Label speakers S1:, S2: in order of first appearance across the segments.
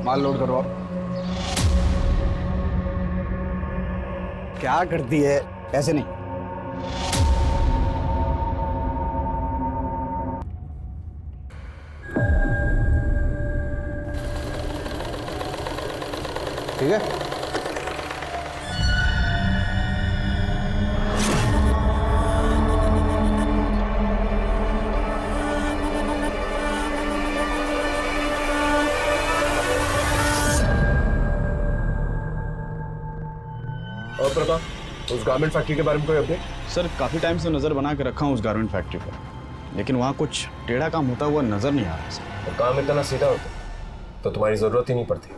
S1: माल load करो। क्या करती है? ऐसे नहीं। ठीक है।
S2: और प्रभा, उस गारमेंट फैक्ट्री के बारे में कोई अपडेट?
S1: सर काफी टाइम से नजर बना के रखा हूँ उस गारमेंट फैक्ट्री पर, लेकिन वहाँ कुछ टेढ़ा काम होता हुआ नजर नहीं आ रहा सर।
S2: और काम इतना सीधा होता तो तुम्हारी जरूरत ही नहीं पड़ती।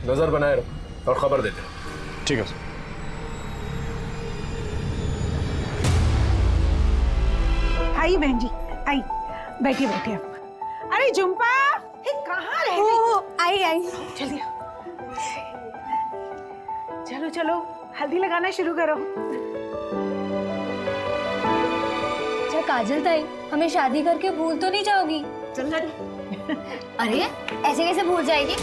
S2: नजर बनाए रखो और खबर देते रहो।
S1: ठीक है सर।
S3: आई बहन जी, आई बैठिए बैठिए आप। अरे झुम्पा, कहाँ रह गई?
S4: आई
S3: चलिए, चलो चलो हल्दी लगाना शुरू करो।
S4: अच्छा काजल ताई, हमें शादी करके भूल तो नहीं जाओगी?
S3: चल
S4: अरे ऐसे कैसे भूल जाएगी?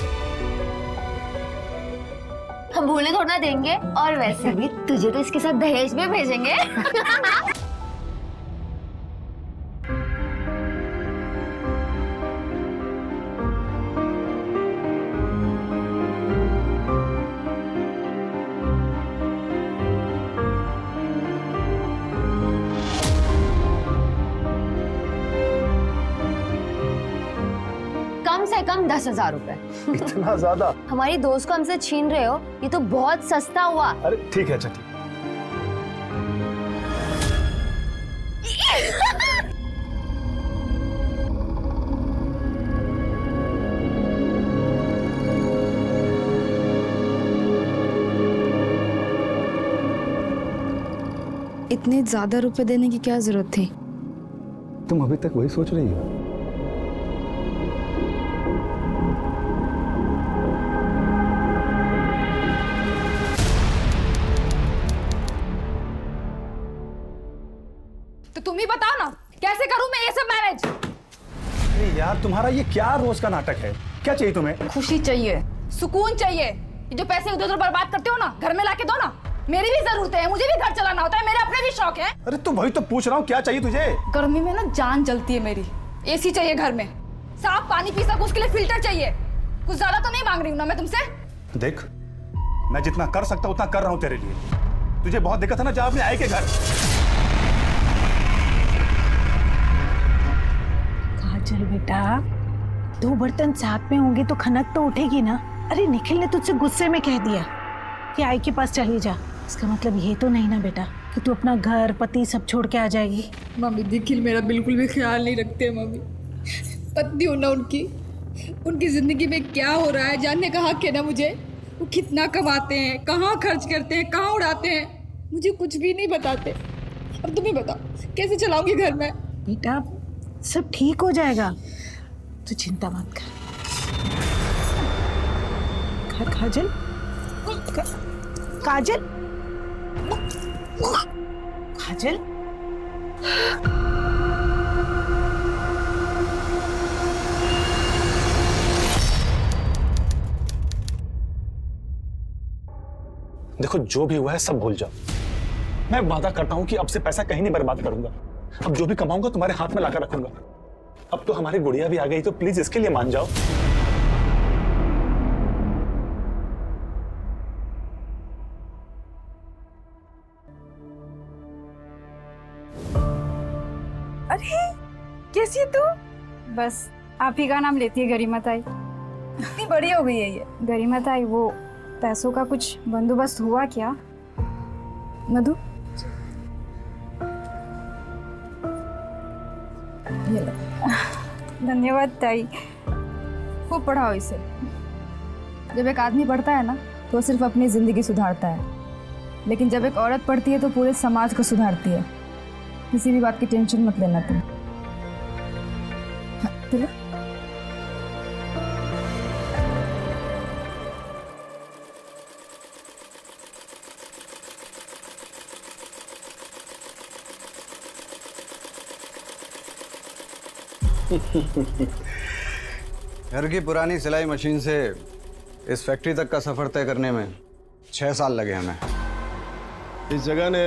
S4: हम भूलने थोड़ा ना देंगे, और वैसे भी तुझे तो इसके साथ दहेज में भेजेंगे। कम से कम 10,000 रुपए।
S2: इतना ज्यादा?
S4: हमारी दोस्त को हमसे छीन रहे हो, ये तो बहुत सस्ता हुआ।
S2: अरे ठीक है, अच्छा ठीक।
S5: इतने ज्यादा रुपए देने की क्या जरूरत थी?
S2: तुम अभी तक वही सोच रही हो?
S6: तो तुम ही बताओ ना, कैसे करूं मैं ये सब मैनेज?
S7: अरे यार, तुम्हारा ये क्या रोज का नाटक है? क्या चाहिए तुम्हें?
S6: खुशी चाहिए, सुकून चाहिए। ये जो पैसे उधर उधर बर्बाद करते हो ना, घर में लाके दो ना। मेरी भी जरूरतें हैं, मुझे भी घर चलाना होता है, मेरे अपने भी शौक है।
S7: अरे तो वही तो पूछ रहा हूँ, क्या चाहिए तुझे?
S6: गर्मी में ना जान जलती है मेरी। एसी चाहिए घर में, साफ पानी पी सकूं उसके लिए फिल्टर चाहिए। कुछ ज्यादा तो नहीं मांग रही हूँ ना मैं तुमसे।
S7: देख, मैं जितना कर सकता उतना कर रहा हूँ तेरे लिए। तुझे बहुत दिक्कत है ना, जा अपने आए के घर।
S3: काजल बेटा, 2 बर्तन साथ में होंगे तो खनक तो उठेगी ना। अरे निखिल ने तुझसे गुस्से में कह दिया कि आई के पास चली जा। इसका मतलब ये तो नहीं ना बेटा कि तू अपना घर पति सब छोड़ के आ जाएगी।
S6: मम्मी निखिल मेरा बिल्कुल भी ख्याल नहीं रखते मम्मी। पत्नी हो ना उनकी जिंदगी में क्या हो रहा है जानने का हक है ना मुझे। वो कितना कमाते हैं, कहाँ खर्च करते हैं, कहाँ उड़ाते हैं, मुझे कुछ भी नहीं बताते। अब तुम्हें बताओ कैसे चलाऊंगी घर में?
S3: बेटा सब ठीक हो जाएगा, तू चिंता मत कर। काजल, काजल, काजल,
S7: देखो, जो भी हुआ है सब भूल जाओ। मैं वादा करता हूँ कि अब से पैसा कहीं नहीं बर्बाद करूंगा। अब जो भी कमाऊंगा तुम्हारे हाथ में लाकर रखूंगा। अब तो हमारी गुड़िया भी आ गई, तो प्लीज इसके लिए मान जाओ।
S6: अरे कैसी है तू?
S5: बस आप ही का नाम लेती है गरिमा ताई।
S6: इतनी बड़ी हो गई है ये।
S5: गरिमा ताई, वो पैसों का कुछ बंदोबस्त हुआ क्या? मधु,
S6: ये लो।
S5: धन्यवाद ताई।
S6: खूब पढ़ाओ इसे। जब एक आदमी पढ़ता है ना तो सिर्फ अपनी जिंदगी सुधारता है, लेकिन जब एक औरत पढ़ती है तो पूरे समाज को सुधारती है। किसी भी बात की टेंशन मत लेना तुम। हाँ, चलो।
S1: घर की पुरानी सिलाई मशीन से इस फैक्ट्री तक का सफर तय करने में 6 साल लगे हमें। इस जगह ने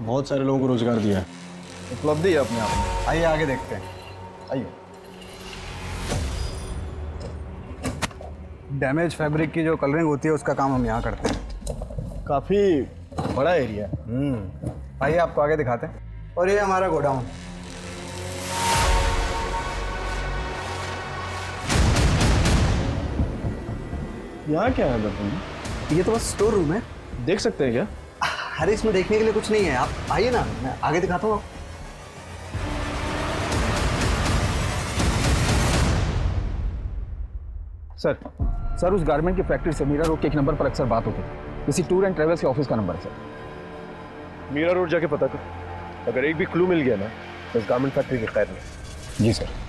S1: बहुत सारे लोगों को रोजगार दिया है, उपलब्धि है अपने आप में। आइए आगे देखते हैं, आइए। डैमेज फैब्रिक की जो कलरिंग होती है उसका काम हम यहाँ करते हैं। काफ़ी बड़ा एरिया है। आइए आपको आगे दिखाते हैं। और ये हमारा गोडाउन। यहाँ क्या है बर्तन?
S8: ये तो बस स्टोर रूम है।
S1: देख सकते हैं क्या?
S8: अरे इसमें देखने के लिए कुछ नहीं है, आप आइए ना, मैं आगे दिखाता हूँ।
S9: सर उस गारमेंट की फैक्ट्री से मीरा रोड के एक नंबर पर अक्सर बात होती है। किसी टूर एंड ट्रेवल्स के ऑफिस का नंबर है सर।
S2: मीरा रोड जाके पता कर, अगर एक भी क्लू मिल गया ना तो इस गारमेंट फैक्ट्री की खैर नहीं।
S9: जी सर।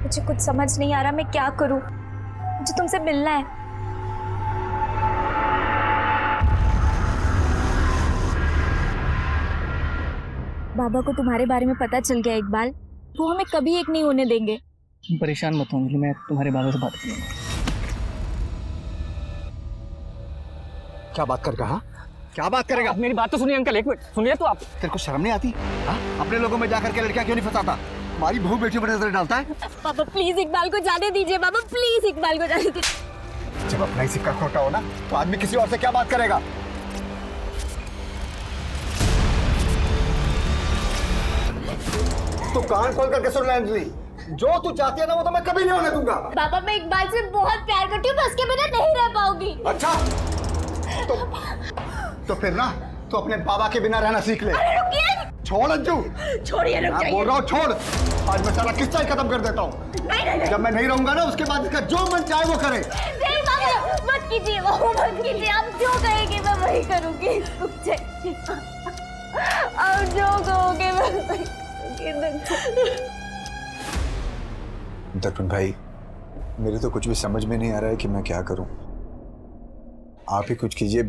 S5: मुझे कुछ समझ नहीं आ रहा, मैं क्या करूं? मुझे तुमसे मिलना है। बाबा को तुम्हारे बारे में पता चल गया इकबाल, वो हमें कभी एक नहीं होने देंगे।
S10: तुम परेशान मत हो अंजलि, मैं तुम्हारे बाबा से बात करूंगा।
S8: क्या बात कर कहा? क्या बात करेगा?
S10: मेरी बात तो सुनिए अंकल, एक मिनट सुनिए तो आप।
S8: तेरे को शर्म नहीं आती? हाँ? अपने लोगों में जाकर के लड़कियां क्यों नहीं फंसाता? हमारी बहू बेटी पर नजर डालता है।
S5: पापा प्लीज इकबाल को जाने दीजिए, बाबा प्लीज इकबाल को जाने दीजिए।
S8: जब अपना ही सिक्का खोटा हो ना तो आदमी किसी और से क्या बात करेगा? तो कान खोल करके सुन ले अंजलि, जो तू चाहती है ना वो तो मैं कभी नहीं होने दूंगा।
S4: पापा मैं इकबाल से बहुत प्यार करती हूँ, मैं उसके बिना नहीं रह पाऊंगी।
S8: अच्छा तो फिर ना तो अपने बाबा के बिना रहना सीख ले। छोड़ अंजू,
S4: छोड़िए, रुक
S8: मैं बोल रहा हूँ छोड़। आज मैं सारा किस्सा ही खत्म कर देता हूँ। जब मैं नहीं रहूंगा ना उसके बाद इसका जो मन चाहे वो करे।
S4: नहीं पापा मत कीजिए, वो मत कीजिए, आप जो कहेंगे मैं वही करूंगी। आप जो कहोगे मैं वही करूंगी।
S11: दर्पण भाई, मेरे तो कुछ भी समझ में नहीं आ रहा है कि मैं क्या करूं। आप ही कुछ कीजिए,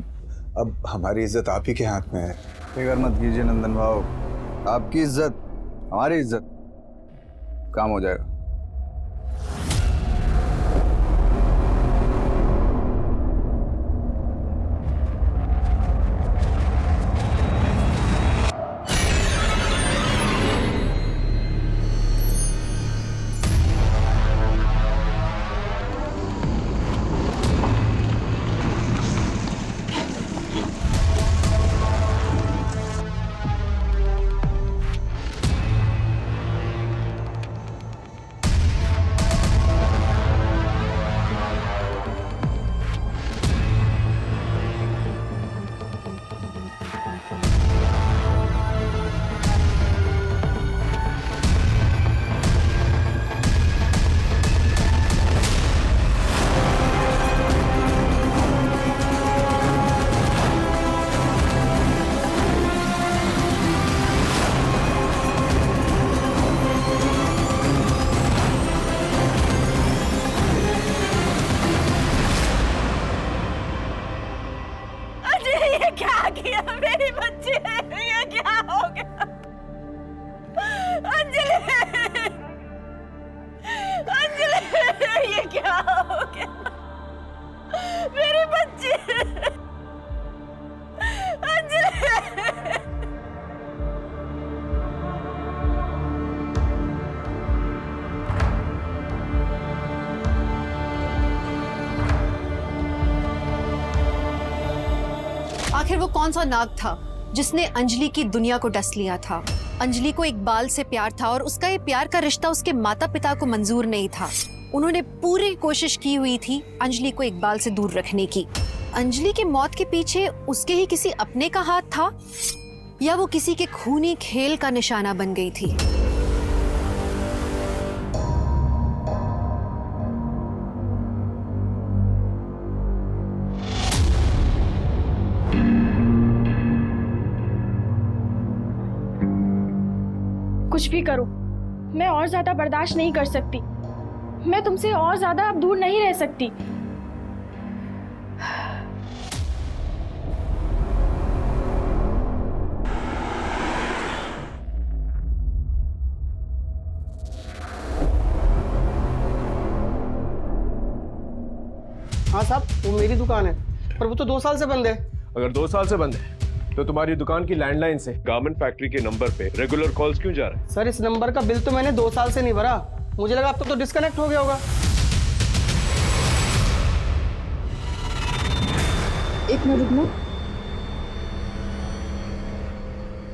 S11: अब हमारी इज्जत आप ही के हाथ में है।
S1: फिक्र मत कीजिए नंदन भाव, आपकी इज्जत हमारी इज्जत, काम हो जाएगा।
S12: आखिर वो कौन सा नाग था जिसने अंजलि की दुनिया को डस लिया था? अंजलि को इकबाल से प्यार था और उसका ये प्यार का रिश्ता उसके माता पिता को मंजूर नहीं था। उन्होंने पूरी कोशिश की हुई थी अंजलि को इकबाल से दूर रखने की। अंजलि की मौत के पीछे उसके ही किसी अपने का हाथ था या वो किसी के खूनी खेल का निशाना बन गई थी?
S13: कुछ भी करो, मैं और ज्यादा बर्दाश्त नहीं कर सकती। मैं तुमसे और ज्यादा अब दूर नहीं रह सकती।
S14: साहब, वो मेरी दुकान है, पर वो तो 2 साल से बंद है।
S2: अगर 2 साल से बंद है तो तुम्हारी दुकान की लैंडलाइन से गारमेंट फैक्ट्री के नंबर पे रेगुलर कॉल्स क्यों जा रहे हैं?
S14: सर, इस नंबर का बिल तो मैंने 2 साल से नहीं भरा, मुझे लगा अब तो डिस्कनेक्ट हो गया होगा।
S6: एक मिनट रुकना,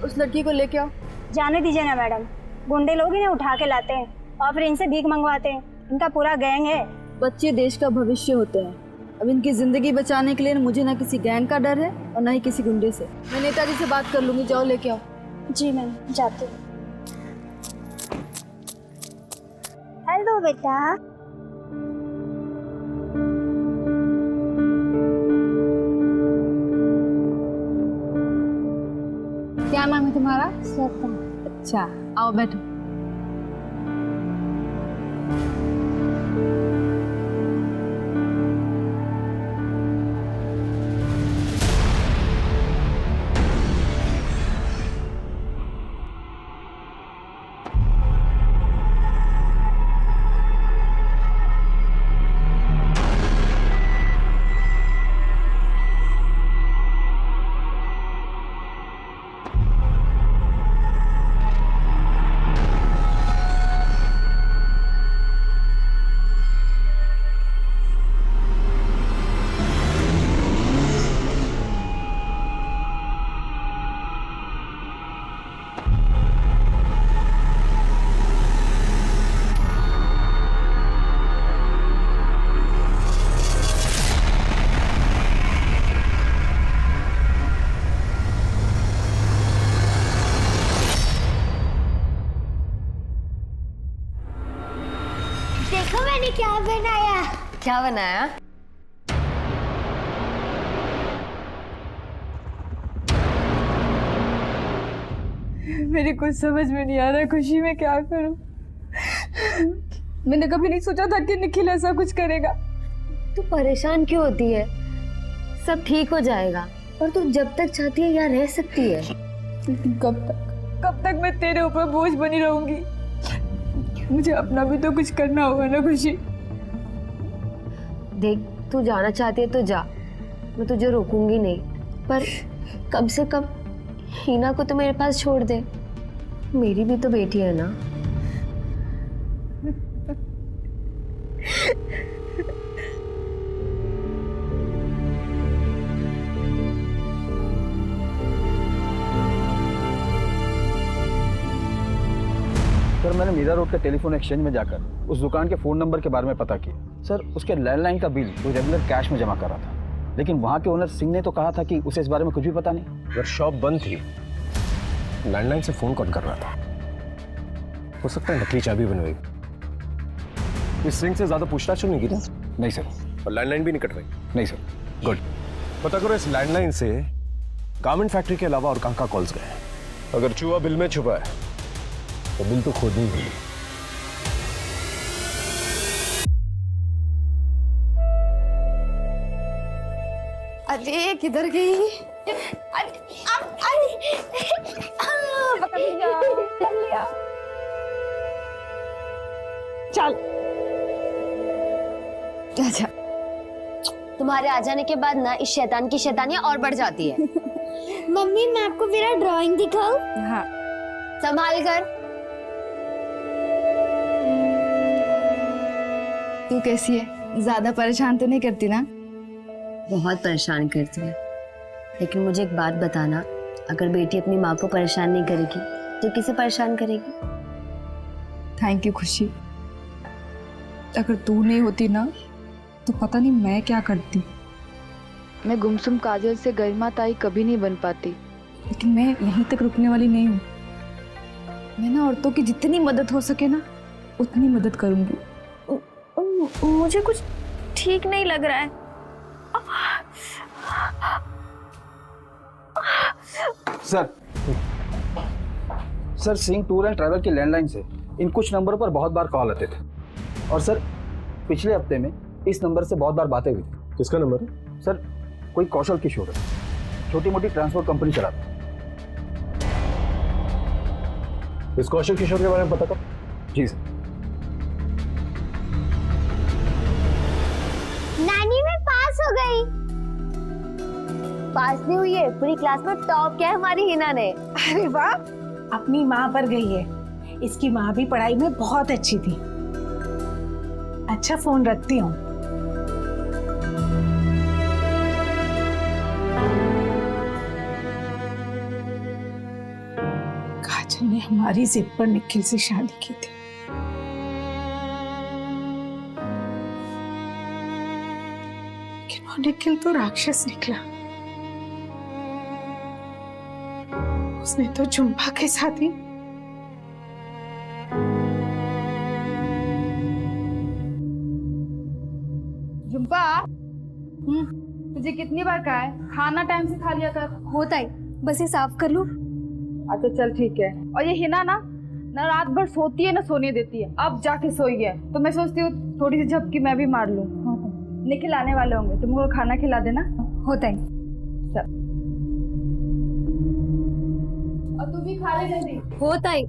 S6: उस लड़की को लेके आओ।
S15: जाने दीजिए ना मैडम, गुंडे लोग इन्हें उठा के लाते हैं और फिर इनसे भीख मंगवाते हैं। इनका पूरा गैंग है।
S6: बच्चे देश का भविष्य होते हैं। अब इनकी जिंदगी बचाने के लिए मुझे ना किसी गैंग का डर है और ना ही किसी गुंडे से। मैं नेताजी से बात कर लूंगी, जाओ लेके आओ।
S15: जी मैम, जाती हूँ। हेलो बेटा।
S6: क्या नाम है तुम्हारा?
S15: श्वेता।
S6: अच्छा, आओ बैठो।
S4: देखो मैंने क्या बनाया। क्या बनाया?
S6: मेरी कुछ समझ में नहीं आ रहा खुशी, मैं क्या करूं। मैंने कभी नहीं सोचा था कि निखिल ऐसा कुछ करेगा।
S4: तू परेशान क्यों होती है? सब ठीक हो जाएगा और तू जब तक चाहती है यहाँ रह सकती है।
S6: कब तक मैं तेरे ऊपर बोझ बनी रहूंगी? मुझे अपना भी तो कुछ करना होगा ना खुशी।
S4: देख, तू जाना चाहती है तो जा, मैं तुझे रोकूंगी नहीं, पर कम से कम हीना को तो मेरे पास छोड़ दे। मेरी भी तो बेटी है ना।
S9: सर, मैंने मीरा रोड के टेलीफोन एक्सचेंज में जाकर उस दुकान के फ़ोन नंबर के बारे में पता किया। सर, उसके लैंडलाइन का बिल वो रेगुलर कैश में जमा कर रहा था, लेकिन वहाँ के ओनर सिंह ने तो कहा था कि उसे इस बारे में कुछ भी पता नहीं।
S2: अगर शॉप बंद थी, लैंडलाइन से फोन कौन कर रहा था? हो सकता है नकली चाबी बनवाई। इस सिंह से ज्यादा पूछताछ नहीं की ना?
S9: नहीं सर।
S2: और लैंडलाइन भी नहीं कटवाई?
S9: नहीं सर।
S2: गुड। पता करो इस लैंडलाइन से गारमेंट फैक्ट्री के अलावा और कहाँ कॉल्स गए। अगर चूहा बिल में छुपा है तो बिल तो खुद ही हुई।
S6: अरे किधर गई?
S3: चल।
S6: अच्छा,
S4: तुम्हारे आ जाने के बाद ना इस शैतान की शैतानियां और बढ़ जाती है।
S15: मम्मी, मैं आपको मेरा ड्राइंग दिखाऊं?
S6: हाँ।
S4: संभाल कर।
S6: तू कैसी है? ज्यादा परेशान तो नहीं करती ना?
S4: बहुत परेशान करती है, लेकिन मुझे एक बात बताना, अगर बेटी अपनी माँ को परेशान नहीं करेगी तो किसे परेशान करेगी?
S6: थैंक यू खुशी। अगर तू नहीं होती ना तो पता नहीं मैं क्या करती। मैं गुमसुम काजल से गरिमा ताई कभी नहीं बन पाती, लेकिन मैं यहीं तक रुकने वाली नहीं हूँ। मैं ना औरतों की जितनी मदद हो सके ना उतनी मदद करूंगी।
S13: मुझे कुछ ठीक नहीं लग रहा है।
S9: Sir, Singh tour and travel की लैंडलाइन से इन कुछ नंबरों पर बहुत बार कॉल आते थे, और सर पिछले हफ्ते में इस नंबर से बहुत बार बातें हुई थी।
S2: किसका नंबर है?
S9: सर, कोई कौशल किशोर है, छोटी मोटी ट्रांसपोर्ट कंपनी चलाता है।
S2: इस कौशल किशोर के बारे में पता कर।
S9: जी सर।
S15: नानी, मैं पास
S4: नहीं, पास नहीं हुई है, पूरी क्लास में टॉप किया है हमारी हिना ने।
S3: अरे वाह, अपनी माँ पर गई है। इसकी माँ भी पढ़ाई में बहुत अच्छी थी। अच्छा, फोन रखती हूँ। काजल ने हमारी जिद पर निखिल से शादी की थी। लेकिन वो निखिल तो राक्षस निकला। उसने तो झुम्पा के साथ ही
S6: झुम्पा, तुझे कितनी बार कहा है खाना टाइम से खा लिया कर।
S4: होता है, बस ये साफ कर लूं।
S6: अच्छा चल ठीक है। और ये हिना ना रात भर सोती है ना सोने देती है। अब जाके सोई है तो मैं सोचती हूँ थोड़ी सी झपकी मैं भी मार लूँ। निखिल आने वाले होंगे, तुमको खाना खिला देना।
S4: होता है।
S6: चल, और तू भी खा ले जल्दी।
S4: होता है।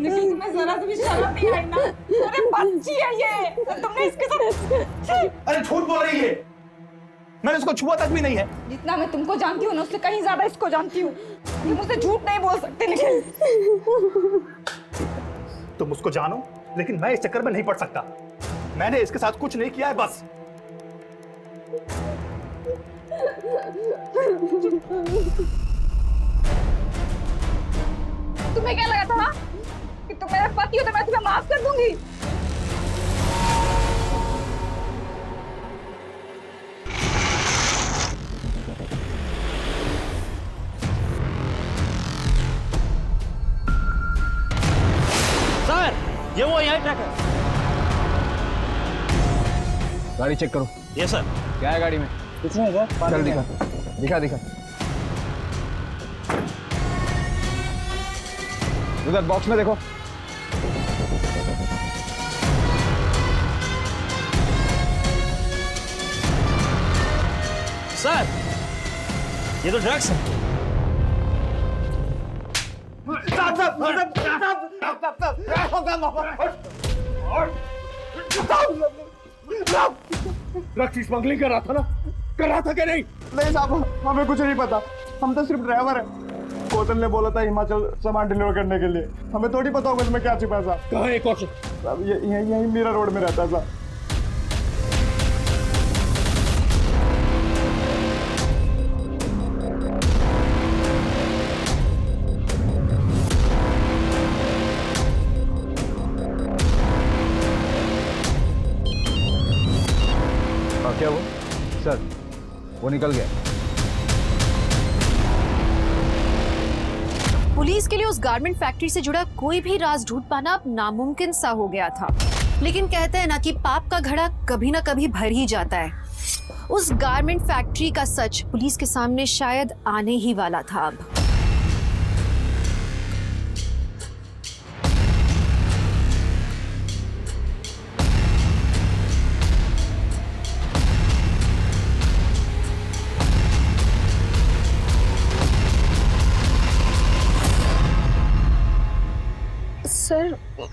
S6: लेकिन तुम्हें जरा सी भी शर्म नहीं आई ना? अरे बच्ची है ये, तुमने इसके साथ।
S7: अरे झूठ बोल रही है, मैंने इसको छुआ तक भी नहीं है।
S6: जितना मैं तुमको जानती हूँ ना उससे कहीं ज्यादा इसको जानती हूँ। ये मुझसे झूठ नहीं बोल सकते। निखिल,
S7: तुम उसको जानो, लेकिन मैं इस चक्कर में नहीं पड़ सकता। मैंने इसके साथ कुछ नहीं किया है, बस।
S6: तुम्हें क्या लगा था कि तुम मेरा पति हो तो मैं तुम्हें माफ कर दूंगी?
S10: सर, ये वो यही ट्रक है।
S9: गाड़ी चेक करो।
S10: ये सर।
S9: क्या है गाड़ी में?
S10: कुछ नहीं सर।
S9: चल दिखा दिखा दिखा। उधर बॉक्स में देखो।
S10: सर, ये तो ड्रग्स है।
S8: ड्रग्स की स्मगलिंग कर रहा था ना? कर रहा था कि नहीं? नहीं साहब, हमें कुछ नहीं पता। हम तो सिर्फ ड्राइवर है। कौशल ने बोला था हिमाचल सामान डिलीवर करने के लिए। हमें थोड़ी पता होगा इसमें क्या छिपा था। कहाँ है कौशल? साहब यही मीरा रोड में रहता था।
S9: क्या वो? सर, वो निकल गया।
S12: पुलिस के लिए उस गारमेंट फैक्ट्री से जुड़ा कोई भी राज ढूंढ पाना अब नामुमकिन सा हो गया था। लेकिन कहते हैं ना कि पाप का घड़ा कभी ना कभी भर ही जाता है। उस गारमेंट फैक्ट्री का सच पुलिस के सामने शायद आने ही वाला था अब।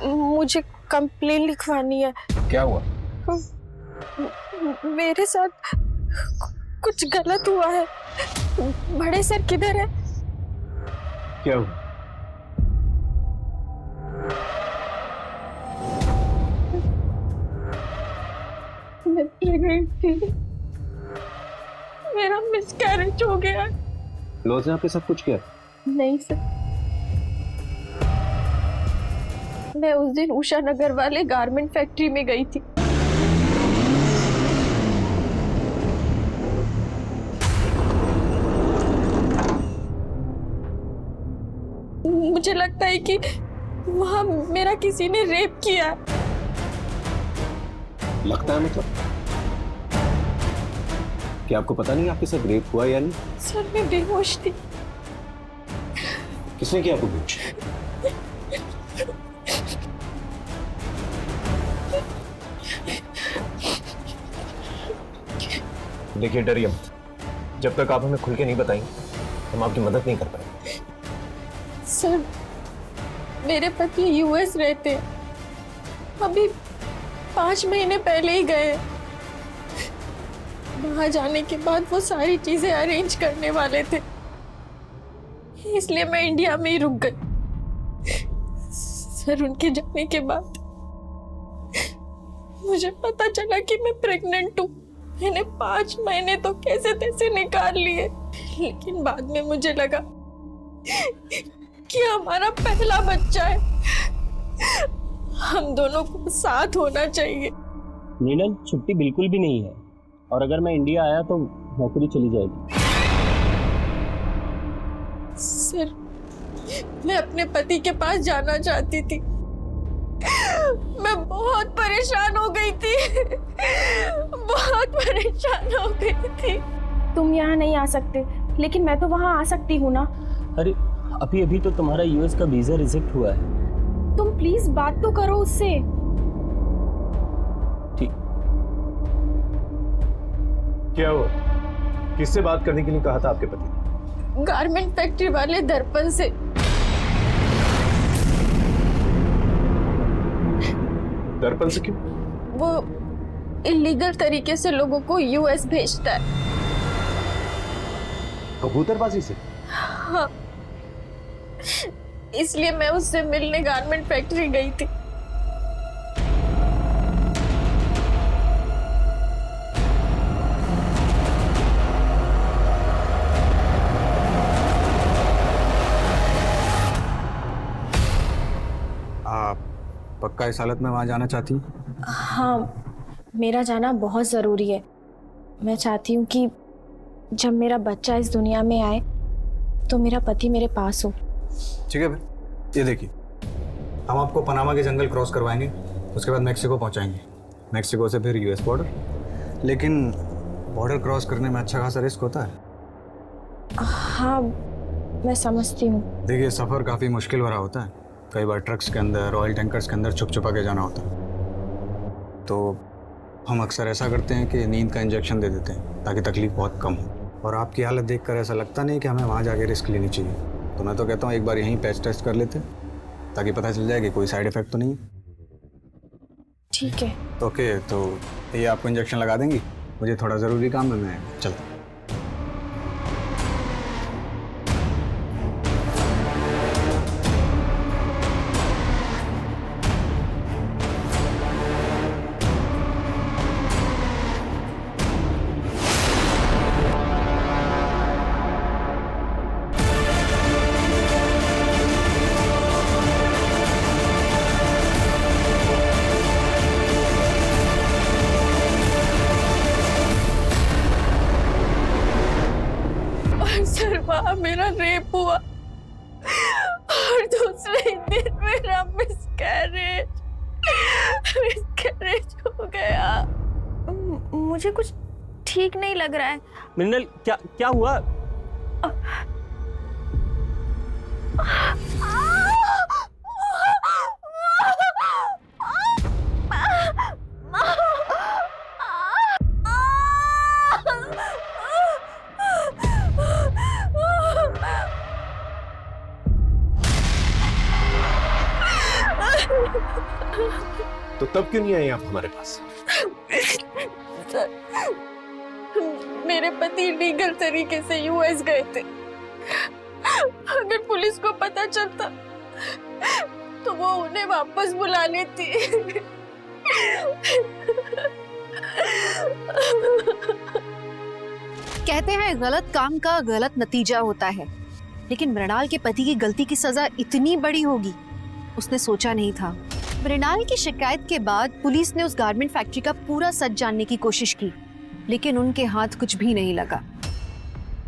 S13: मुझे कंप्लेन लिखवानी है।
S2: क्या हुआ?
S13: मेरे साथ कुछ गलत हुआ है। बड़े सर किधर है?
S2: क्या हुआ?
S13: मैं प्रेग्नेंट थी, मेरा मिसकैरेज हो गया।
S2: लॉज ने आपके साथ कुछ किया?
S13: नहीं सर, मैं उस दिन उषा नगर वाले गारमेंट फैक्ट्री में गई थी। मुझे लगता है कि वहां मेरा किसी ने रेप किया।
S2: लगता है मतलब? क्या आपको पता नहीं आपके साथ रेप हुआ या नहीं?
S13: सर मैं बेहोश थी।
S2: किसने किया आपको बेहोश? देखिए डरिए मत, जब तक आप हमें खुल के नहीं बताएंगे हम आपकी मदद नहीं कर पाएंगे।
S13: सर मेरे पति यूएस रहते हैं, अभी 5 महीने पहले ही गए। वहां जाने के बाद वो सारी चीजें अरेंज करने वाले थे, इसलिए मैं इंडिया में ही रुक गई। सर उनके जाने के बाद मुझे पता चला कि मैं प्रेग्नेंट हूँ। मैंने 5 महीने तो कैसे तैसे निकाल लिए, लेकिन बाद में मुझे लगा कि हमारा पहला बच्चा है, हम दोनों को साथ होना चाहिए।
S10: नीलम छुट्टी बिल्कुल भी नहीं है, और अगर मैं इंडिया आया तो नौकरी चली जाएगी।
S13: सर मैं अपने पति के पास जाना चाहती थी, मैं बहुत परेशान हो गई थी, बहुत परेशान हो गई थी। तुम यहाँ नहीं आ सकते, लेकिन मैं तो वहाँ आ सकती हूँ ना।
S10: अरे अभी अभी तो तुम्हारा यूएस का वीजा रिजेक्ट हुआ है।
S13: तुम प्लीज बात तो करो उससे।
S10: ठीक।
S2: क्या हुआ? किससे बात करने के लिए कहा था आपके पति?
S13: गारमेंट फैक्ट्री वाले दर्पण से।
S2: दर्पण से क्यों?
S13: वो इलीगल तरीके से लोगों को यूएस भेजता है।
S2: कबूतरबाजी से?
S13: हाँ, इसलिए मैं उससे मिलने गारमेंट फैक्ट्री गई थी।
S1: आप पक्का इस हालत में वहां जाना चाहती हैं?
S13: हाँ, मेरा जाना बहुत ज़रूरी है। मैं चाहती हूँ कि जब मेरा बच्चा इस दुनिया में आए तो मेरा पति मेरे पास हो।
S1: ठीक है भाई, ये देखिए, हम आपको पनामा के जंगल क्रॉस करवाएंगे, उसके बाद मैक्सिको पहुंचाएंगे, मैक्सिको से फिर यूएस बॉर्डर। लेकिन बॉर्डर क्रॉस करने में अच्छा खासा रिस्क होता है।
S13: हाँ, मैं समझती हूँ।
S1: देखिए, सफ़र काफ़ी मुश्किल भरा होता है। कई बार ट्रक्स के अंदर, ऑयल टैंकर्स के अंदर छुप छुपा के जाना होता है। तो हम अक्सर ऐसा करते हैं कि नींद का इंजेक्शन दे देते हैं ताकि तकलीफ बहुत कम हो। और आपकी हालत देखकर ऐसा लगता नहीं कि हमें वहाँ जाके रिस्क लेनी चाहिए। तो मैं तो कहता हूँ एक बार यहीं पैच टेस्ट कर लेते ताकि पता चल जाए कि कोई साइड इफेक्ट तो नहीं।
S13: ठीक है।
S1: ओके, तो ये आपको इंजेक्शन लगा देंगी? मुझे थोड़ा ज़रूरी काम है, मैं चलता हूँ।
S13: सर वहाँ मेरा रेप हुआ और दूसरे दिन मेरा मिसकैरेज हो गया। मुझे कुछ ठीक नहीं लग रहा है।
S10: मृणाल, क्या क्या हुआ?
S2: तो तब क्यों नहीं आए आप हमारे पास?
S13: सर, मेरे पति लीगल तरीके से यूएस गए थे। अगर पुलिस को पता चलता तो वो उन्हें वापस बुला लेती।
S12: कहते हैं गलत काम का गलत नतीजा होता है, लेकिन मृणाल के पति की गलती की सजा इतनी बड़ी होगी उसने सोचा नहीं था। मृणाल की शिकायत के बाद पुलिस ने उस गारमेंट फैक्ट्री का पूरा सच जानने की कोशिश की, लेकिन उनके हाथ कुछ भी नहीं लगा।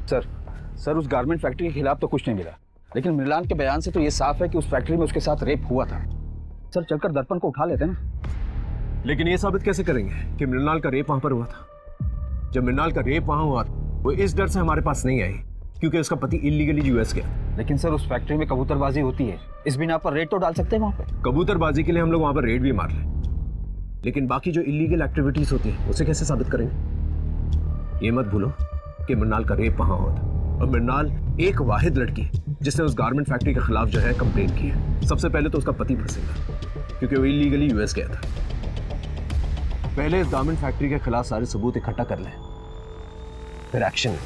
S9: सर उस गारमेंट फैक्ट्री के खिलाफ तो कुछ नहीं मिला, लेकिन मृणाल के बयान से तो ये साफ है कि उस फैक्ट्री में उसके साथ रेप हुआ था। सर चलकर दर्पण को उठा लेते हैं ना।
S2: लेकिन ये साबित कैसे करेंगे कि मृणाल का रेप वहां पर हुआ था? जब मृणाल का रेप वहां हुआ वो इस डर से हमारे पास नहीं आई क्योंकि उसका पति इलीगली यूएस गया।
S9: लेकिन सर उस फैक्ट्री में कबूतरबाजी होती है, इस बिना पर रेड तो डाल सकते हैं वहां पे।
S2: कबूतरबाजी के लिए हम लोग वहां पर रेड भी मार लें, लेकिन बाकी जो इलीगल एक्टिविटीज होती है उसे कैसे साबित करेंगे? ये मत भूलो कि मृणाल का रेप वहां हुआ था और मृणाल एक वाहिद लड़की जिसने उस गारमेंट फैक्ट्री के खिलाफ जो है कंप्लेन की है। सबसे पहले तो उसका पति फंसेगा क्योंकि वो इलीगली यूएस गया था। पहले इस गारमेंट फैक्ट्री के खिलाफ सारे सबूत इकट्ठा कर लें, फिर action.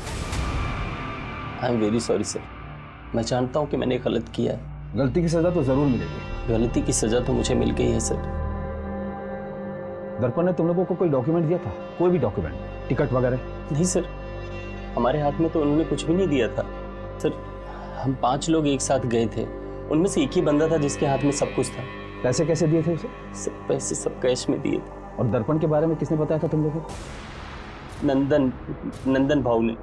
S10: I am very sorry sir, मैं जानता हूँ कि मैंने गलत किया है।
S9: गलती की सजा तो जरूर मिलेगी।
S10: गलती की सजा तो मुझे मिल गई है सर।
S9: दर्पण ने तुम लोगों को कोई डॉक्यूमेंट दिया था? कोई भी डॉक्यूमेंट, टिकट वगैरह?
S10: नहीं सर, हमारे हाथ में तो उन्होंने कुछ भी नहीं दिया था सर। हम 5 लोग एक साथ गए थे, उनमें से एक ही बंदा था जिसके हाथ में सब कुछ था।
S9: पैसे कैसे दिए थे उसे?
S10: सब पैसे सब कैश में दिए थे।
S9: और दर्पण के बारे में किसने बताया था तुम लोगों को?
S10: नंदन भाऊ ने।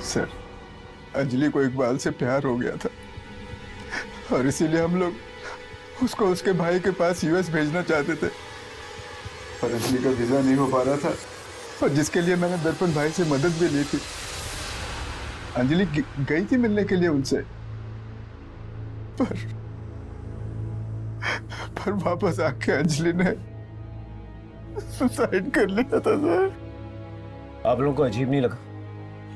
S11: सर, अंजलि को इकबाल से प्यार हो गया था और इसीलिए हम लोग उसको उसके भाई के पास यूएस भेजना चाहते थे, पर अंजलि का वीजा नहीं हो पा रहा था और जिसके लिए मैंने दर्पण भाई से मदद भी ली थी। अंजलि गई थी मिलने के लिए उनसे, पर वापस आके अंजलि ने सुसाइड कर लिया था सर।
S2: आप लोगों को अजीब नहीं लगा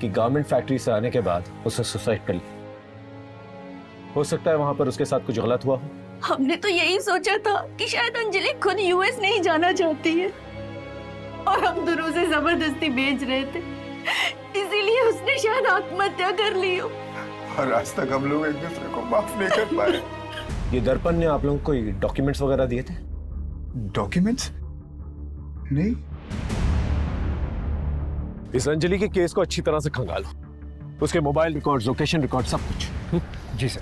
S2: कि गारमेंट फैक्ट्री से आने के बाद उसने सुसाइड कर लिया? हो सकता है वहां पर उसके साथ कुछ गलत हुआ हो।
S13: हमने तो यही सोचा था कि शायद अंजलि खुद यूएस नहीं जाना चाहती है और हम दोनों से जबरदस्ती भेज रहे थे, इसीलिए उसने शायद आत्महत्या कर ली हो।
S11: और आज तक हम लोग एक दूसरे को माफ नहीं कर पाए।
S2: ये दर्पण ने आप लोगों को कोई डॉक्यूमेंट्स वगैरह दिए थे?
S11: डॉक्यूमेंट्स? नहीं।
S2: इस अंजलि के केस को अच्छी तरह से खंगालो, उसके मोबाइल रिकॉर्ड, लोकेशन रिकॉर्ड, सब कुछ।
S9: जी सर।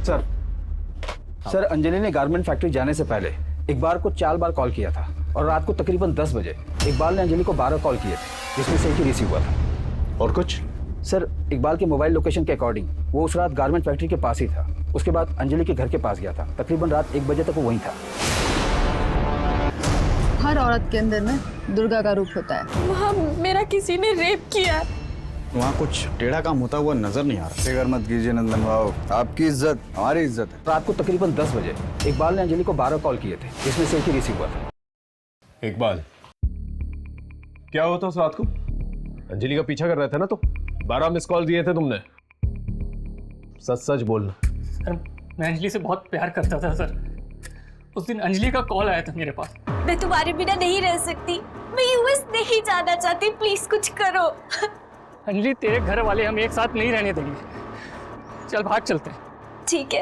S9: सर अंजलि ने गारमेंट फैक्ट्री जाने से पहले इकबाल को 4 बार कॉल किया था और रात को तकरीबन 10 बजे इकबाल ने अंजलि को 12 कॉल किए थे, जिसमें से एक ही रिसीव हुआ था।
S2: और कुछ?
S9: सर इकबाल के मोबाइल लोकेशन के अकॉर्डिंग वो उस रात गारमेंट फैक्ट्री के पास ही था। उसके बाद अंजलि के घर के पास गया था, तकरीबन रात 1 बजे तक वो वहीं था।
S13: हर औरत के अंदर ना दुर्गा का रूप होता है। वहाँ मेरा किसी ने रेप किया।
S1: वहाँ कुछ टेढ़ा काम होता हुआ नजर नहीं आ रहा। फिक्र मत कीजिए नंदन भाऊ, आपकी इज्जत हमारी इज्जत है।
S9: रात को तकरीबन 10 बजे इकबाल ने अंजलि को 12 कॉल किए थे, जिसमें से एक ही रिसीव हुआ था।
S2: इकबाल, क्या हुआ था उस रात को? अंजलि का पीछा कर रहे थे ना, तो 12 मिस कॉल दिए थे तुमने। सच सच बोलना।
S16: सर मैं अंजलि से बहुत प्यार करता था सर। उस दिन अंजलि का कॉल आया था मेरे पास।
S13: मैं तुम्हारे बिना नहीं रह सकती, मैं यूएस नहीं जाना चाहती, प्लीज कुछ करो।
S16: अंजलि तेरे घर वाले हम एक साथ नहीं रहने देंगे, चल भाग चलते हैं।
S13: ठीक है।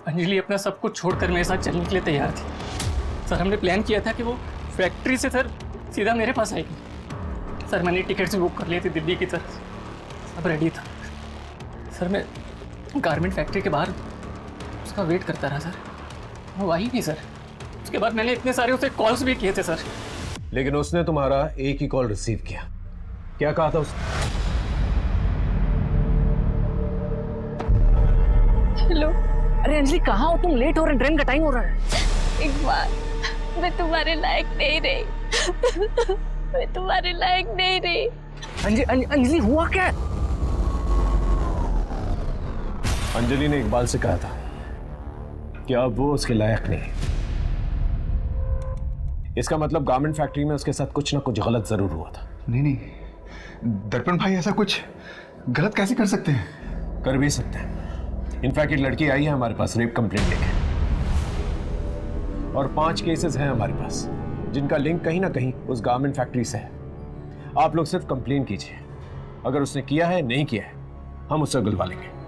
S16: अंजलि अपना सब कुछ छोड़कर मेरे साथ चलने के लिए तैयार थी सर। हमने प्लान किया था कि वो फैक्ट्री से सर सीधा मेरे पास आएगी सर। मैंने टिकट्स बुक कर लिए थे दिल्ली की तरफ, सब रेडी था सर। मैं गारमेंट फैक्ट्री के बाहर उसका वेट करता रहा सर, वो आई नहीं सर। उसके बाद मैंने इतने सारे उसे कॉल्स भी किए थे सर,
S2: लेकिन उसने तुम्हारा एक ही कॉल रिसीव किया। क्या कहा था उसने?
S13: हेलो।
S3: अरे
S16: अंजलि कहाँ हो तुम? लेट हो रहे, ट्रेन का टाइम हो रहा है।
S13: इकबाल, मैं तुम्हारे लायक नहीं रही। मैं तुम्हारे लायक नहीं रही।
S16: अंजलि हुआ क्या?
S2: अंजलि ने इकबाल से कहा था कि अब वो उसके लायक नहीं। इसका मतलब गारमेंट फैक्ट्री में उसके साथ कुछ ना कुछ गलत जरूर हुआ था।
S11: नहीं, दर्पण भाई ऐसा कुछ गलत कैसे कर सकते हैं?
S2: कर भी सकते हैं। इनफैक्ट एक लड़की आई है हमारे पास रेप कंप्लेंट लेके, और 5 केसेस हैं हमारे पास जिनका लिंक कहीं ना कहीं उस गारमेंट फैक्ट्री से है। आप लोग सिर्फ कंप्लेन कीजिए, अगर उसने किया है नहीं किया है हम उससे गुलवा लेंगे।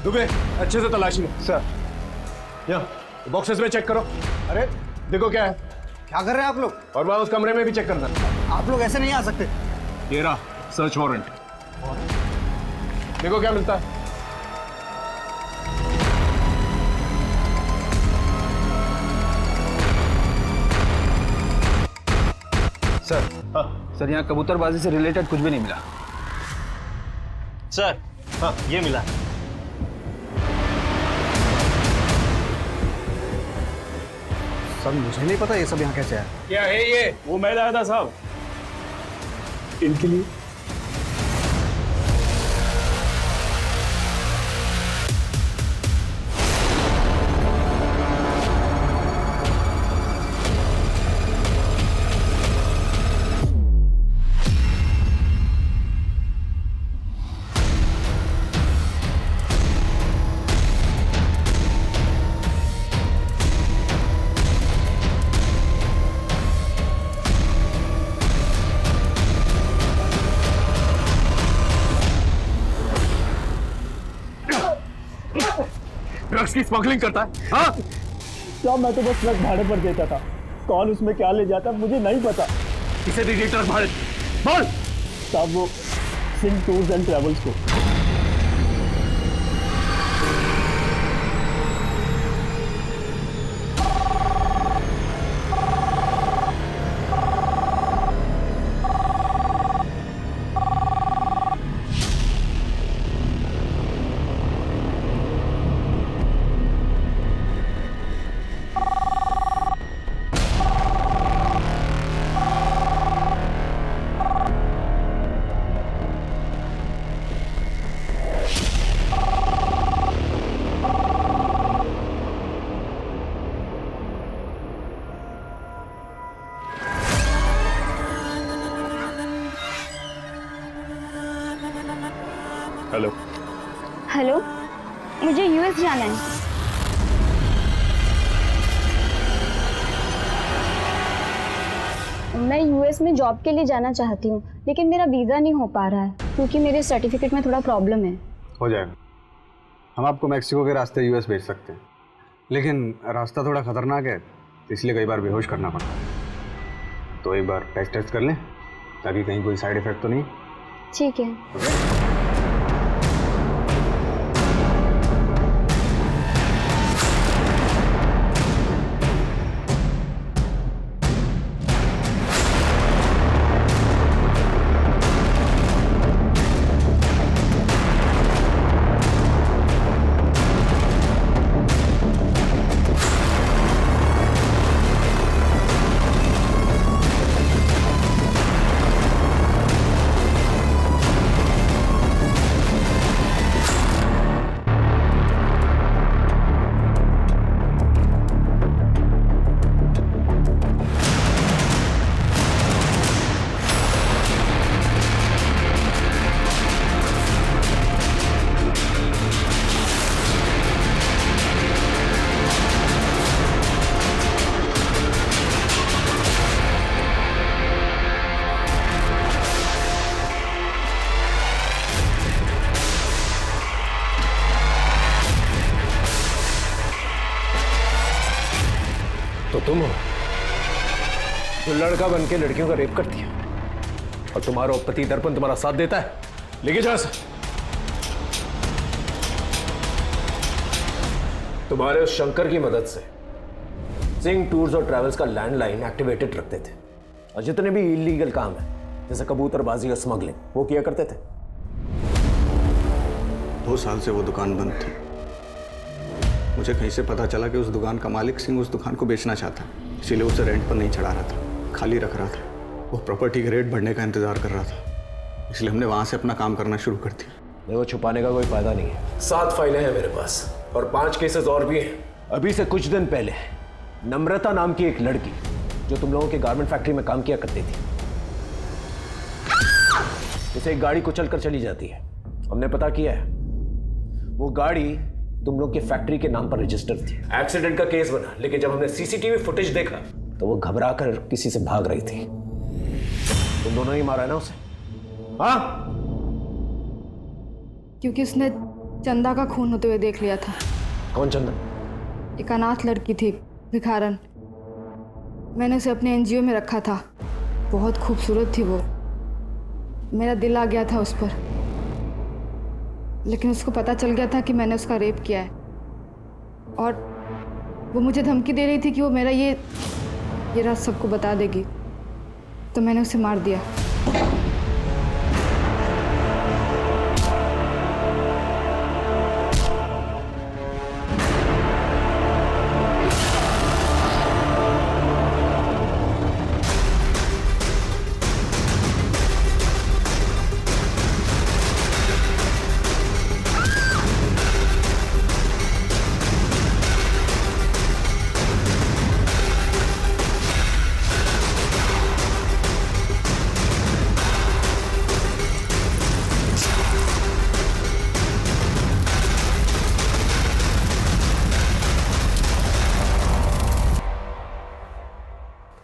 S2: दुबे, अच्छे से तलाशी लो।
S8: सर।
S2: यहाँ बॉक्सेस में चेक करो। अरे देखो क्या है।
S8: क्या कर रहे हैं आप लोग?
S2: और वहां उस कमरे में भी चेक करना।
S8: आप लोग ऐसे नहीं आ सकते।
S2: ये रहा सर्च वारंट। देखो क्या मिलता है।
S9: सर, सर यहाँ कबूतरबाजी से रिलेटेड कुछ भी नहीं मिला।
S8: सर, हाँ ये मिला। सर मुझे नहीं पता ये सब यहाँ कैसे आया।
S2: क्या है ये?
S7: वो मैं लाया था साहब, इनके लिए।
S2: ड्रग्स की स्मगलिंग करता है? हाँ
S8: साहब मैं तो बस ट्रक भाड़े पर देता था, कौन उसमें क्या ले जाता मुझे नहीं पता।
S2: किसे दी ट्रक भाड़े? बोल।
S8: साहब वो सिंह टूर्स एंड ट्रेवल्स को।
S7: हेलो।
S15: हेलो, मुझे यूएस जाना है। मैं यूएस में जॉब के लिए जाना चाहती हूँ, लेकिन मेरा वीज़ा नहीं हो पा रहा है क्योंकि मेरे सर्टिफिकेट में थोड़ा प्रॉब्लम है।
S1: हो जाएगा, हम आपको मैक्सिको के रास्ते यूएस भेज सकते हैं, लेकिन रास्ता थोड़ा खतरनाक है इसलिए कई बार बेहोश करना पड़ता है। तो एक बार टेस्ट कर लें ताकि कहीं कोई साइड इफेक्ट तो नहीं।
S15: ठीक है।
S2: तो तुम हो जो लड़का बन के लड़कियों का रेप करती है और तुम्हारा पति दर्पण तुम्हारा साथ देता है। लेके जा सर। तुम्हारे उस शंकर की मदद से सिंह टूर्स और ट्रैवल्स का लैंडलाइन एक्टिवेटेड रखते थे और जितने भी इलीगल काम है जैसे कबूतरबाजी और स्मगलिंग वो किया करते थे।
S1: 2 साल से वो दुकान बंद थी। मुझे कहीं से पता चला कि उस दुकान का मालिक सिंह उस दुकान को बेचना चाहता, इसीलिए उसे रेंट पर नहीं चढ़ा रहा था, खाली रख रहा था। वो प्रॉपर्टी के रेट बढ़ने का इंतजार कर रहा था, इसलिए हमने वहां से अपना काम करना शुरू कर दिया।
S2: वो छुपाने का कोई फायदा नहीं है। 7 फाइलें हैं मेरे पास और 5 केसेस और भी हैं। अभी से कुछ दिन पहले नम्रता नाम की एक लड़की जो तुम लोगों के गारमेंट फैक्ट्री में काम किया करती थी, उसे एक गाड़ी कुचल कर चली जाती है। हमने पता किया है वो गाड़ी तुम लोग के फैक्ट्री के नाम पर रजिस्टर थी। एक्सीडेंट का केस बना, लेकिन जब हमने सीसीटीवी फुटेज देखा तो वो घबरा कर किसी से भाग रही थी। तुम दोनों ही मारा है ना उसे? हाँ,
S5: क्योंकि उसने चंदा का खून होते हुए देख लिया था।
S2: कौन चंदा?
S5: एक अनाथ लड़की थी, भिखारन। मैंने उसे अपने एनजीओ में रखा था। बहुत खूबसूरत थी वो। मेरा दिल आ गया था उस पर, लेकिन उसको पता चल गया था कि मैंने उसका रेप किया है और वो मुझे धमकी दे रही थी कि वो मेरा ये राज सबको बता देगी, तो मैंने उसे मार दिया।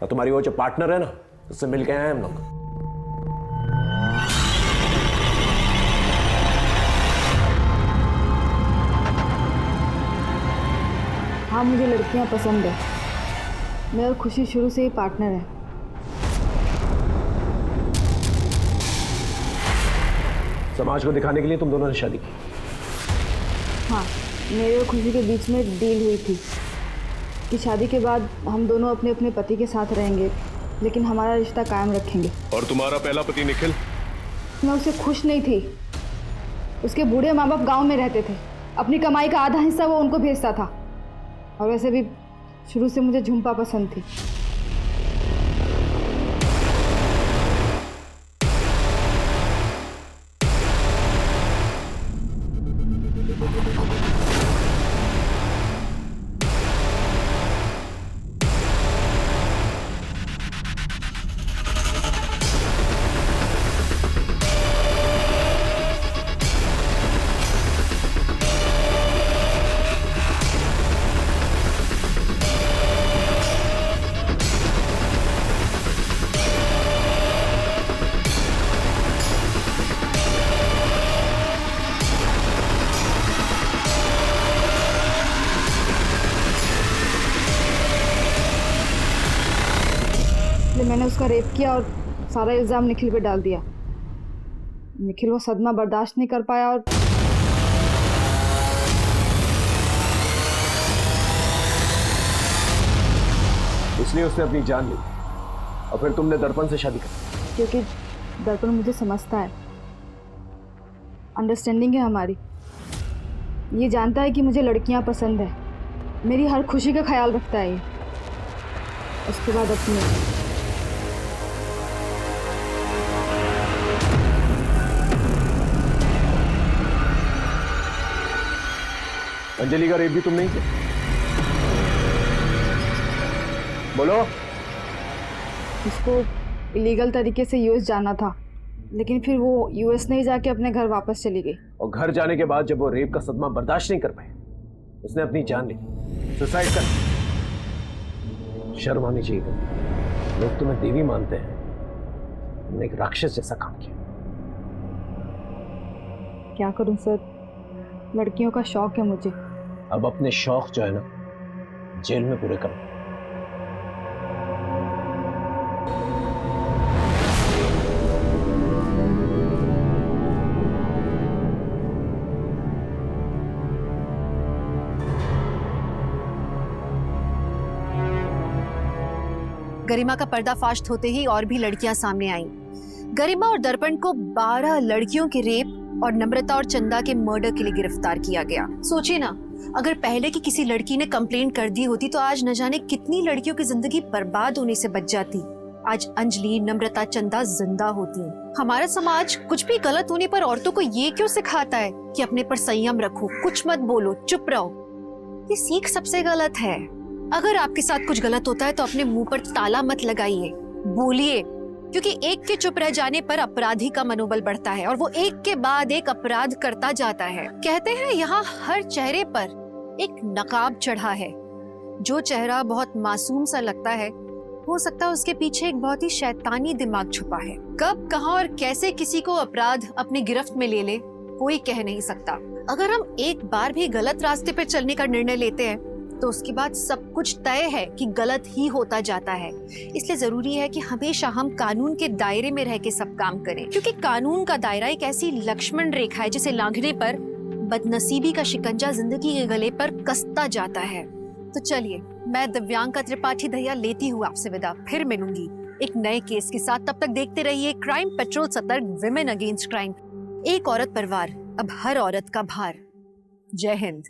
S2: और तुम्हारी वो जो पार्टनर है ना, उससे मिल के आए हम लोग।
S5: हाँ, मुझे लड़कियां पसंद है। मैं और खुशी शुरू से ही पार्टनर है।
S2: समाज को दिखाने के लिए तुम दोनों ने शादी की?
S5: हाँ, मेरे और खुशी के बीच में एक डील हुई थी कि शादी के बाद हम दोनों अपने अपने पति के साथ रहेंगे, लेकिन हमारा रिश्ता कायम रखेंगे।
S8: और तुम्हारा पहला पति निखिल?
S5: मैं उससे खुश नहीं थी। उसके बूढ़े माँ बाप गाँव में रहते थे, अपनी कमाई का आधा हिस्सा वो उनको भेजता था। और वैसे भी शुरू से मुझे झुम्पा पसंद थी। मैंने उसका रेप किया और सारा इल्ज़ाम निखिल पे डाल दिया। निखिल वो सदमा बर्दाश्त नहीं कर पाया और
S2: इसलिए उसने अपनी जान ली। और फिर तुमने दर्पण से शादी कर?
S5: क्योंकि दर्पण मुझे समझता है, अंडरस्टैंडिंग है हमारी। ये जानता है कि मुझे लड़कियां पसंद है, मेरी हर खुशी का ख्याल रखता है ये। उसके बाद अपनी
S2: अंजलि का रेप भी तुम नहीं किया? बोलो।
S5: उसको इलीगल तरीके से यूएस जाना था, लेकिन फिर वो यूएस नहीं जाके अपने घर वापस चली गई।
S2: और घर जाने के बाद जब वो रेप का सदमा बर्दाश्त नहीं कर पाई, उसने अपनी जान ली, सुसाइड कर। शर्म आनी चाहिए तुम्हें। लोग तुम्हें देवी मानते हैं, तुमने एक राक्षस जैसा काम किया।
S5: क्या करूं सर, लड़कियों का शौक है मुझे।
S2: अब अपने शौक जो है ना, जेल में पूरे करो।
S12: गरिमा का पर्दाफाश होते ही और भी लड़कियां सामने आईं। गरिमा और दर्पण को 12 लड़कियों के रेप और नम्रता और चंदा के मर्डर के लिए गिरफ्तार किया गया। सोचिए ना, अगर पहले की किसी लड़की ने कंप्लेंट कर दी होती तो आज न जाने कितनी लड़कियों की जिंदगी बर्बाद होने से बच जाती। आज अंजलि, नम्रता, चंदा जिंदा होती। हमारा समाज कुछ भी गलत होने पर औरतों को ये क्यों सिखाता है कि अपने पर संयम रखो, कुछ मत बोलो, चुप रहो। ये सीख सबसे गलत है। अगर आपके साथ कुछ गलत होता है तो अपने मुंह पर ताला मत लगाइए, बोलिए, क्योंकि एक के चुप रह जाने पर अपराधी का मनोबल बढ़ता है और वो एक के बाद एक अपराध करता जाता है। कहते हैं यहाँ हर चेहरे पर एक नकाब चढ़ा है। जो चेहरा बहुत मासूम सा लगता है, हो सकता है उसके पीछे एक बहुत ही शैतानी दिमाग छुपा है। कब, कहां और कैसे किसी को अपराध अपनी गिरफ्त में ले ले, कोई कह नहीं सकता। अगर हम एक बार भी गलत रास्ते पर चलने का निर्णय लेते हैं तो उसके बाद सब कुछ तय है कि गलत ही होता जाता है। इसलिए जरूरी है कि हमेशा हम कानून के दायरे में रह के सब काम करें, क्योंकि कानून का दायरा एक ऐसी लक्ष्मण रेखा है जिसे लांघने पर बदनसीबी का शिकंजा जिंदगी के गले पर कसता जाता है। तो चलिए, मैं दिव्यांका त्रिपाठी दहिया लेती हूँ आपसे विदा। फिर मिलूंगी एक नए केस के साथ। तब तक देखते रहिए क्राइम पेट्रोल, सतर्क, विमेन अगेंस्ट क्राइम। एक औरत पर वार, अब हर औरत का भार। जय हिंद।